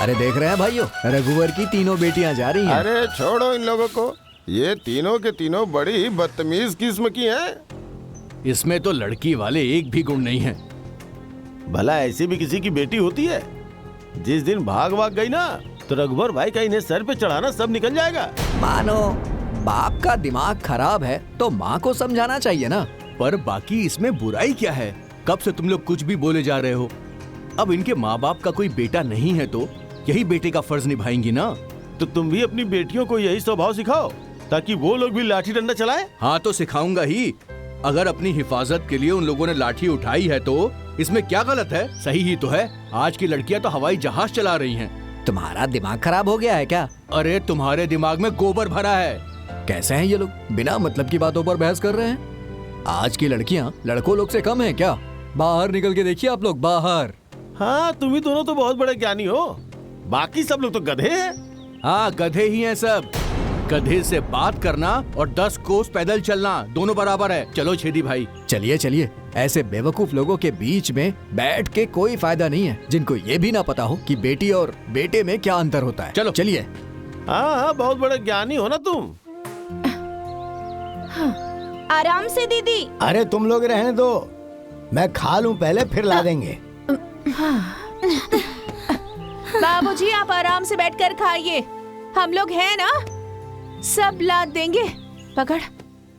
अरे देख रहे हैं भाइयों, रघुवर की तीनों बेटियां जा रही हैं। अरे छोड़ो इन लोगों को, ये तीनों के तीनों बड़ी बदतमीज किस्म की हैं। इसमें तो लड़की वाले एक भी गुण नहीं है। भला ऐसी भी किसी की बेटी होती है? जिस दिन भाग गई ना, तो रघुवर भाई का इन्हें सर पे चढ़ाना सब निकल जाएगा। मानो बाप का दिमाग खराब है तो माँ को समझाना चाहिए ना। पर बाकी इसमें बुराई क्या है? कब से तुम लोग कुछ भी बोले जा रहे हो? अब इनके माँ बाप का कोई बेटा नहीं है तो यही बेटे का फर्ज निभाएंगी ना। तो तुम भी अपनी बेटियों को यही स्वभाव सिखाओ ताकि वो लोग भी लाठी डंडा चलाए। हाँ तो सिखाऊंगा ही। अगर अपनी हिफाजत के लिए उन लोगों ने लाठी उठाई है तो इसमें क्या गलत है? सही ही तो है। आज की लड़कियां तो हवाई जहाज चला रही हैं। तुम्हारा दिमाग खराब हो गया है क्या? अरे तुम्हारे दिमाग में गोबर भरा है। कैसे हैं ये लोग, बिना मतलब की बातों पर बहस कर रहे हैं? आज की लड़कियां लड़कों लोग से कम हैं क्या? बाहर निकल के देखिए आप लोग, बाहर। हाँ, तुम ही दोनों तो बहुत बड़े ज्ञानी हो, बाकी सब लोग तो गधे हैं। हाँ गधे ही हैं सब। गधे से बात करना और 10 कोस पैदल चलना दोनों बराबर है। चलो छेदी भाई। चलिए चलिए, ऐसे बेवकूफ लोगों के बीच में बैठ के कोई फायदा नहीं है, जिनको ये भी ना पता हो कि बेटी और बेटे में क्या अंतर होता है। चलो चलिए। हाँ, बहुत बड़े ज्ञानी हो ना तुम। आराम से दीदी। अरे तुम लोग रहने दो, मैं खा लूं पहले फिर ला देंगे। बाबूजी आप आराम से बैठकर खाइए, हम लोग हैं ना, सब ला देंगे। पकड़।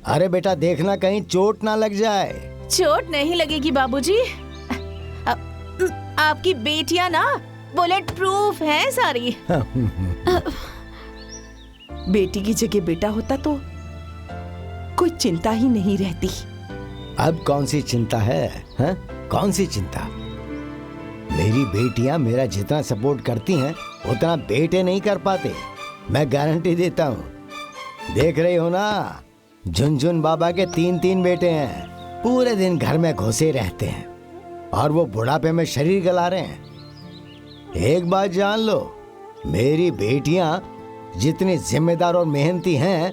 अरे बेटा देखना कहीं चोट ना लग जाए। चोट नहीं लगेगी बाबूजी। आपकी बेटियां ना बुलेट प्रूफ हैं सारी। बेटी की जगह बेटा होता तो कोई चिंता ही नहीं रहती। अब कौन सी चिंता है, हैं? कौन सी चिंता? मेरी बेटियां मेरा जितना सपोर्ट करती हैं उतना बेटे नहीं कर पाते, मैं गारंटी देता हूँ। देख रही हो ना, झुनझुन बाबा के 3 बेटे हैं, पूरे दिन घर में घुसे रहते हैं और वो बुढ़ापे में शरीर गला रहे हैं। एक बात जान लो, मेरी बेटियां जितनी जिम्मेदार और मेहनती हैं,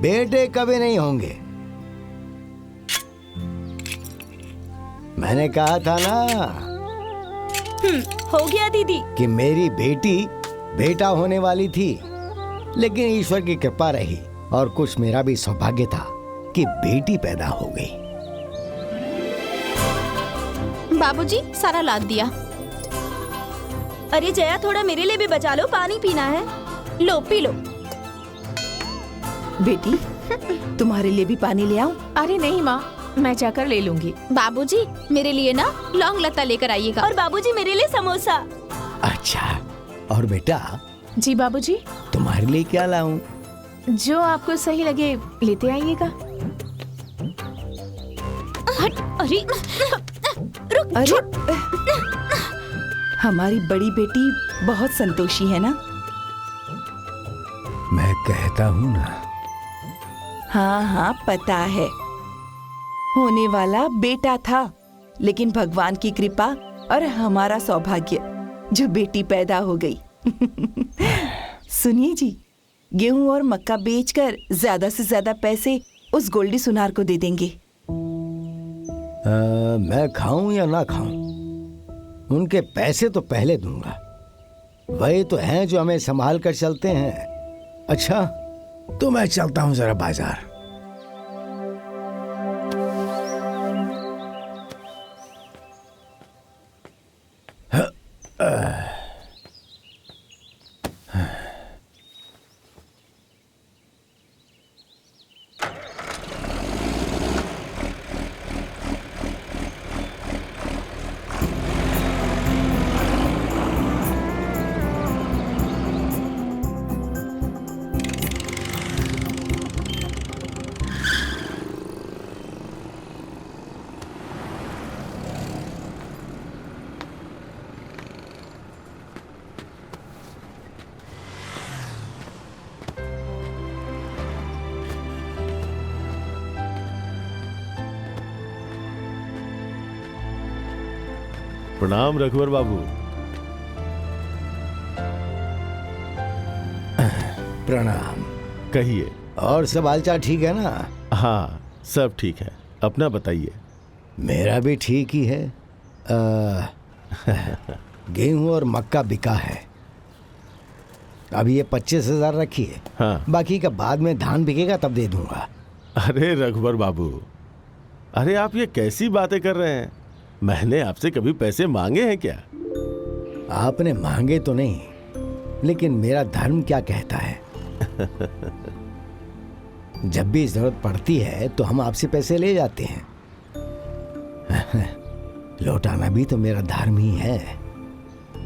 बेटे कभी नहीं होंगे। मैंने कहा था ना हो गया दीदी कि मेरी बेटी बेटा होने वाली थी, लेकिन ईश्वर की कृपा रही और कुछ मेरा भी सौभाग्य था कि बेटी पैदा हो गई। बाबूजी सारा लाद दिया। अरे जया थोड़ा मेरे लिए भी बचा लो, पानी पीना है। लो पी लो। बेटी तुम्हारे लिए भी पानी ले आऊं? अरे नहीं माँ, मैं जाकर ले लूंगी। बाबूजी मेरे लिए ना लौंग लता लेकर आइएगा, और बाबूजी मेरे लिए समोसा। अच्छा, और बेटा जी बाबूजी। तुम्हारे लिए क्या लाऊं? जो आपको सही लगे लेते आइएगा। अरे रुक। अरे हमारी बड़ी बेटी बहुत संतोषी है ना? मैं कहता हूँ ना। हाँ हाँ पता है, होने वाला बेटा था, लेकिन भगवान की कृपा और हमारा सौभाग्य जो बेटी पैदा हो गई। सुनिए जी, गेहूं और मक्का बेचकर ज्यादा से ज्यादा पैसे उस गोल्डी सुनार को दे देंगे। मैं खाऊं या ना खाऊं, उनके पैसे तो पहले दूंगा। वही तो हैं जो हमें संभाल कर चलते हैं। अच्छा तो मैं चलता हूं जरा बाजार। प्रणाम रघुवर बाबू। प्रणाम। कहिए। और सब हालचाल ठीक है ना? हाँ सब ठीक है, अपना बताइए। मेरा भी ठीक ही है। गेहूं और मक्का बिका है। अब ये 25,000 रखिए। हाँ। बाकी का बाद में धान बिकेगा तब दे दूंगा। अरे रघुवर बाबू, अरे आप ये कैसी बातें कर रहे हैं? मैंने आपसे कभी पैसे मांगे हैं क्या? आपने मांगे तो नहीं, लेकिन मेरा धर्म क्या कहता है जब भी जरूरत पड़ती है तो हम आपसे पैसे ले जाते हैं। लौटाना भी तो मेरा धर्म ही है।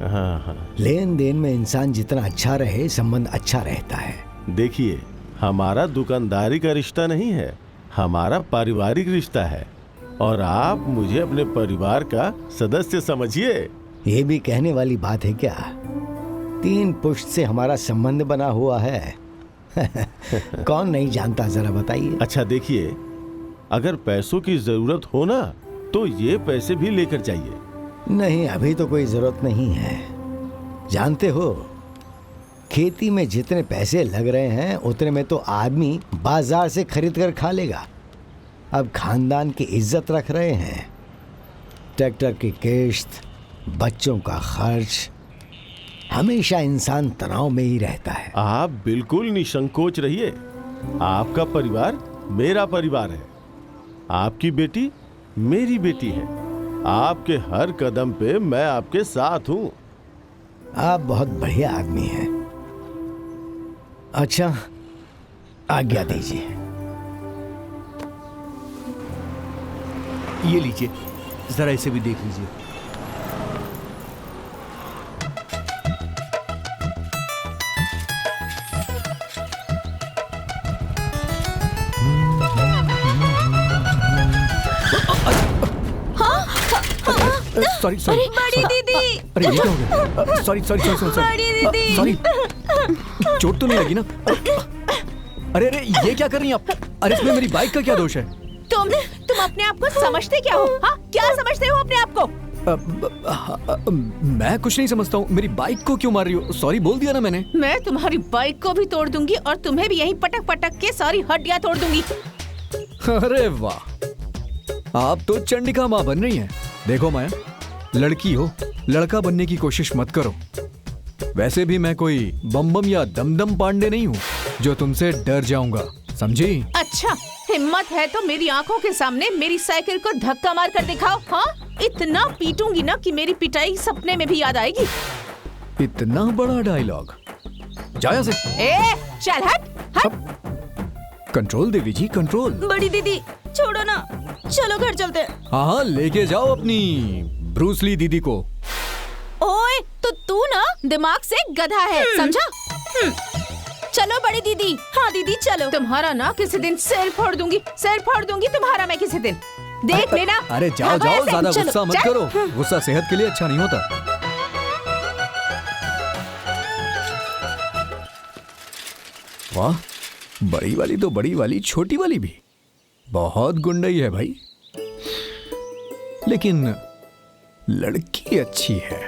हाँ हाँ। लेन देन में इंसान जितना अच्छा रहे, संबंध अच्छा रहता है। देखिए, हमारा दुकानदारी का रिश्ता नहीं है, हमारा पारिवारिक रिश्ता है, और आप मुझे अपने परिवार का सदस्य समझिए। ये भी कहने वाली बात है क्या? 3 पुश्त से हमारा संबंध बना हुआ है। कौन नहीं जानता, जरा बताइए। अच्छा देखिए, अगर पैसों की जरूरत हो ना तो ये पैसे भी लेकर जाइए। नहीं, अभी तो कोई जरूरत नहीं है। जानते हो, खेती में जितने पैसे लग रहे हैं उतने में तो आदमी बाजार से खरीद कर खा लेगा। अब खानदान की इज्जत रख रहे हैं। ट्रैक्टर की किश्त, बच्चों का खर्च, हमेशा इंसान तनाव में ही रहता है। आप बिल्कुल निसंकोच रहिए। आपका परिवार मेरा परिवार है, आपकी बेटी मेरी बेटी है। आपके हर कदम पे मैं आपके साथ हूँ। आप बहुत बढ़िया आदमी हैं। अच्छा, आज्ञा दीजिए। ये लीजिए, जरा इसे भी देख लीजिए। Sorry sorry. बड़ी दीदी। अरे ये क्या हो गया? Sorry sorry sorry sorry. बड़ी दीदी। सॉरी, चोट तो नहीं लगी ना? अरे अरे ये क्या कर रही हैं आप? अरे इसमें मेरी बाइक का क्या दोष है? तुम अपने आप को समझते क्या हो? हाँ, क्या समझते हो अपने आप को? मैं कुछ नहीं समझता हूँ। मेरी बाइक को क्यों मार रही हो? सॉरी बोल दिया ना मैंने। मैं तुम्हारी बाइक को भी तोड़ दूंगी और तुम्हें भी यहीं पटक पटक के सारी हड्डियां तोड़ दूंगी। अरे वाह, आप तो चंडिका माँ बन रही हैं। देखो माया, लड़की हो, लड़का बनने की कोशिश मत करो। वैसे भी मैं कोई बम या दमदम पांडे नहीं हूँ जो तुमसे डर जाऊंगा, समझी? अच्छा, हिम्मत है तो मेरी आंखों के सामने मेरी साइकिल को धक्का मार कर दिखाओ। हाँ, इतना पीटूंगी ना कि मेरी पिटाई सपने में भी याद आएगी। इतना बड़ा डायलॉग, जाया से। ए, चल हट। कंट्रोल देवी जी, कंट्रोल। बड़ी दीदी छोड़ो ना, चलो घर चलते हैं। हाँ, लेके जाओ अपनी ब्रूसली दीदी को। ओए, तो तू ना दिमाग से गधा है, समझा? चलो बड़ी दीदी। हाँ दीदी चलो। तुम्हारा ना किसी दिन सिर फोड़ दूंगी तुम्हारा मैं किसी दिन, देख लेना। अरे जाओ भागो जाओ, ऐसे, ज्यादा चलो, गुस्सा मत चल। करो। गुस्सा सेहत के लिए अच्छा नहीं होता। वाह, बड़ी वाली तो बड़ी वाली, छोटी वाली भी बहुत गुंडई है भाई, लेकिन लड़की अच्छी है।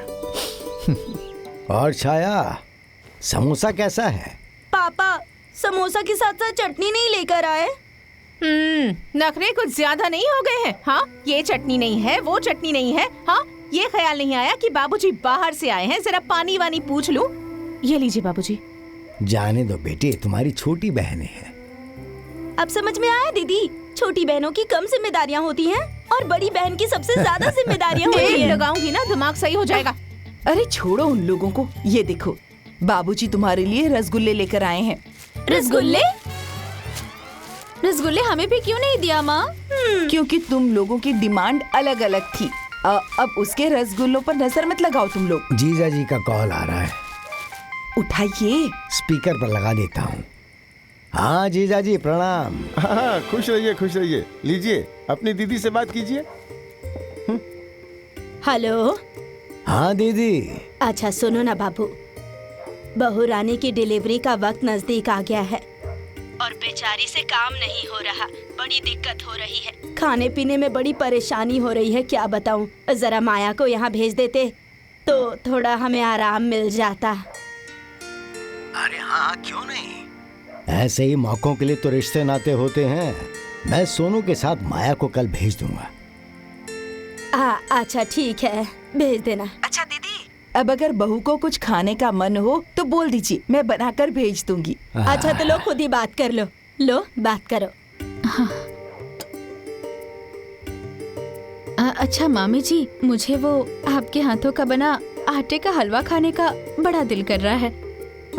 और छाया, समोसा कैसा है? पापा समोसा के साथ साथ चटनी नहीं लेकर आए? नखरे कुछ ज्यादा नहीं हो गए हैं? हाँ, ये चटनी नहीं है, वो चटनी नहीं है। हाँ, ये ख्याल नहीं आया कि बाबूजी बाहर से आए हैं, जरा पानी वानी पूछ लूं। ये लीजिए बाबूजी। जाने दो बेटे, तुम्हारी छोटी बहनें हैं। अब समझ में आया दीदी, छोटी बहनों की कम जिम्मेदारियाँ होती हैं और बड़ी बहन की सबसे ज्यादा जिम्मेदारियाँ होती हैं। लगाऊंगी ना, दिमाग सही हो जाएगा। अरे छोड़ो उन लोगों को। ये देखो, बाबूजी तुम्हारे लिए रसगुल्ले लेकर आए हैं। रसगुल्ले? रसगुल्ले हमें भी क्यों नहीं दिया माँ? क्योंकि तुम लोगों की डिमांड अलग अलग थी। अब उसके रसगुल्लों पर नजर मत लगाओ तुम लोग। जीजा जी का कॉल आ रहा है, उठाइए। स्पीकर पर लगा देता हूँ। हाँ जीजा जी प्रणाम। हाँ, खुश रहिए। लीजिए, अपनी दीदी से बात कीजिए। हेलो। हाँ दीदी। अच्छा सुनो ना बाबू, बहू रानी की डिलीवरी का वक्त नजदीक आ गया है और बेचारी से काम नहीं हो रहा, बड़ी दिक्कत हो रही है। खाने पीने में बड़ी परेशानी हो रही है, क्या बताऊं। जरा माया को यहाँ भेज देते तो थोड़ा हमें आराम मिल जाता। अरे हाँ, क्यों नहीं। ऐसे ही मौकों के लिए तो रिश्ते नाते होते हैं। मैं सोनू के साथ माया को कल भेज दूंगा। अच्छा ठीक है, भेज देना। अच्छा दीदी, अब अगर बहू को कुछ खाने का मन हो तो बोल दीजिए, मैं बनाकर भेज दूंगी। अच्छा तो लो खुद ही बात कर लो बात करो। अच्छा मामी जी, मुझे वो आपके हाथों का बना आटे का हलवा खाने का बड़ा दिल कर रहा है,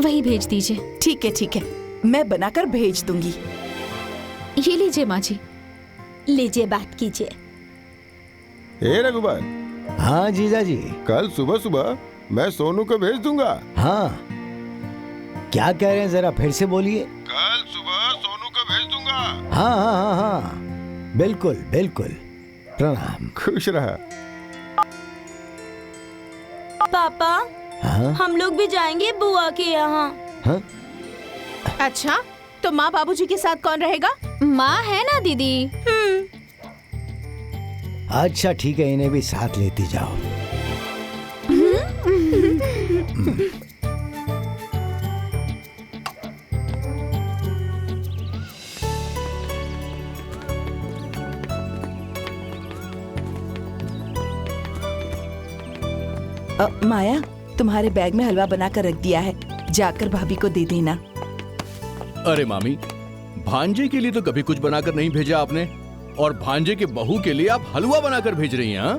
वही भेज दीजिए। ठीक है, मैं बनाकर भेज दूंगी। ये लीजिए माँ जी। लीजिए बात कीजिए। हे रघुबर, हाँ जीजा जी। कल सुबह सुबह मैं सोनू को भेज दूंगा। हाँ, क्या कह रहे हैं, जरा फिर से बोलिए। कल सुबह सोनू को भेज दूंगा। हाँ हाँ हाँ हाँ, बिल्कुल बिल्कुल। प्रणाम। खुश रहा। पापा, हाँ हम लोग भी जाएंगे बुआ के यहाँ। हाँ, अच्छा, तो माँ बाबूजी के साथ कौन रहेगा? माँ है ना दीदी। अच्छा ठीक है, इन्हें भी साथ लेती जाओ। माया, तुम्हारे बैग में हलवा बनाकर रख दिया है, जाकर भाभी को दे देना। अरे मामी, भांजे के लिए तो कभी कुछ बनाकर नहीं भेजा आपने, और भांजे के बहू के लिए आप हलवा बनाकर भेज रही हैं? हाँ?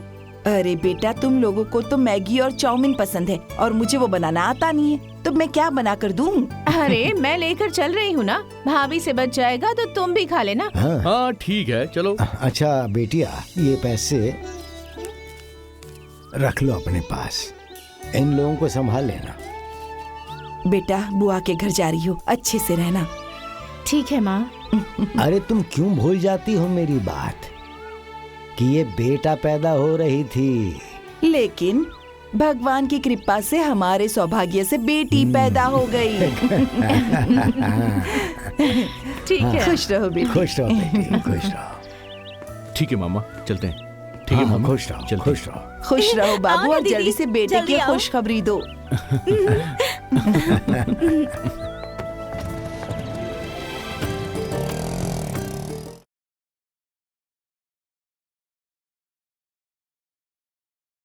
अरे बेटा, तुम लोगों को तो मैगी और चाउमीन पसंद है और मुझे वो बनाना आता नहीं है, तो मैं क्या बना कर दूं? अरे मैं लेकर चल रही हूँ ना, भाभी से बच जाएगा तो तुम भी खा लेना। हाँ हाँ ठीक है, चलो। अच्छा बेटिया, ये पैसे रख लो अपने पास, इन लोगों को संभाल लेना। बेटा, बुआ के घर जा रही हो, अच्छे से रहना। ठीक है माँ। अरे तुम क्यों भूल जाती हो मेरी बात कि ये बेटा पैदा हो रही थी। लेकिन भगवान की कृपा से हमारे सौभाग्य से बेटी पैदा हो गई। ठीक है। खुश रहो बेटी। खुश रहो बेटी, खुश रहो। ठीक है मामा, चलते हैं। ठीक है हाँ, मामा, खुश रहो, चलते खुश रहो। खुश रहो बाबू, आओ ना और दीदी, जल्दी से बेटे जल्दी की आओ। खुशखबरी दो।